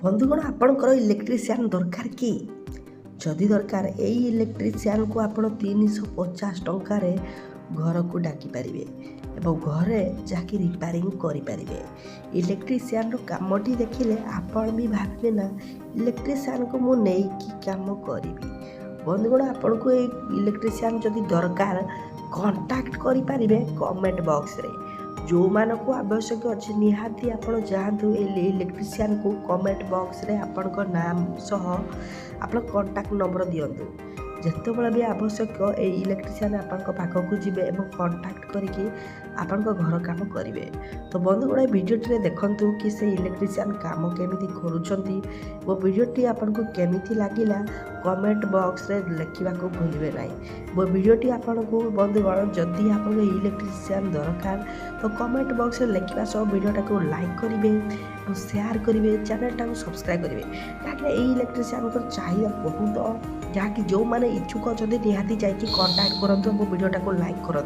ବନ୍ଧୁଗଣ ଆପଣଙ୍କର ଇଲେକ୍ଟ୍ରିସିଆନ୍ ଦରକାର କି? ଯଦି ଦରକାର ଏଇ ଇଲେକ୍ଟ୍ରିସିଆନ୍କୁ ଆପଣ 350 ଟଙ୍କାରେ ଘରକୁ ଡାକିପାରିବେ ଏବଂ ଘରେ ଯାହାକି ରିପାରିଂ କରିପାରିବେ। ଇଲେକ୍ଟ୍ରିସିଆନ୍ର କାମଟି ଦେଖିଲେ ଆପଣ ବି ଭାବିବେ ନା ଇଲେକ୍ଟ୍ରିସିଆନ୍କୁ ମୁଁ ନେଇକି କାମ କରିବି। ବନ୍ଧୁଗଣ ଆପଣଙ୍କୁ ଏଇ ଇଲେକ୍ଟ୍ରିସିଆନ୍ ଯଦି ଦରକାର କଣ୍ଟାକ୍ଟ କରିପାରିବେ କମେଣ୍ଟ ବକ୍ସରେ। ଯେଉଁମାନଙ୍କୁ ଆବଶ୍ୟକ ଅଛି ନିହାତି ଆପଣ ଯାଆନ୍ତୁ ଏଇ ଇଲେକ୍ଟ୍ରିସିଆନ୍କୁ କମେଣ୍ଟ ବକ୍ସରେ ଆପଣଙ୍କ ନାମ ସହ ଆପଣ କଣ୍ଟାକ୍ଟ ନମ୍ବର ଦିଅନ୍ତୁ। ଯେତେବେଳେ ବି ଆବଶ୍ୟକ ଏଇ ଇଲେକ୍ଟ୍ରିସିଆନ୍ ଆପଣଙ୍କ ପାଖକୁ ଯିବେ ଏବଂ କଣ୍ଟାକ୍ଟ କରିକି ଆପଣଙ୍କ ଘର କାମ କରିବେ। ତ ବନ୍ଧୁଗଣ ଏ ଭିଡ଼ିଓଟିରେ ଦେଖନ୍ତୁ କି ସେ ଇଲେକ୍ଟ୍ରିସିଆନ୍ କାମ କେମିତି କରୁଛନ୍ତି ଓ ଭିଡ଼ିଓଟି ଆପଣଙ୍କୁ କେମିତି ଲାଗିଲା କମେଣ୍ଟ ବକ୍ସରେ ଲେଖିବାକୁ ଭୁଲିବେ ନାହିଁ। ମୋ ଭିଡ଼ିଓଟି ଆପଣଙ୍କୁ ବନ୍ଧୁଗଣ ଯଦି ଆପଣଙ୍କ ଇଲେକ୍ଟ୍ରିସିଆନ୍ ଦରକାର ତ କମେଣ୍ଟ ବକ୍ସରେ ଲେଖିବା ସହ ଭିଡ଼ିଓଟାକୁ ଲାଇକ୍ କରିବେ ଏବଂ ସେୟାର କରିବେ, ଚ୍ୟାନେଲଟାକୁ ସବସ୍କ୍ରାଇବ୍ କରିବେ। କାହିଁକିନା ଏଇ ଇଲେକ୍ଟ୍ରିସିଆନ୍ଙ୍କର ଚାହିଦା ବହୁତ, ଯାହାକି ଯେଉଁମାନେ ଇଚ୍ଛୁକ ଅଛନ୍ତି ନିହାତି ଯାଇକି କଣ୍ଟାକ୍ଟ କରନ୍ତୁ ଏବଂ ଭିଡ଼ିଓଟାକୁ ଲାଇକ୍ କରନ୍ତୁ।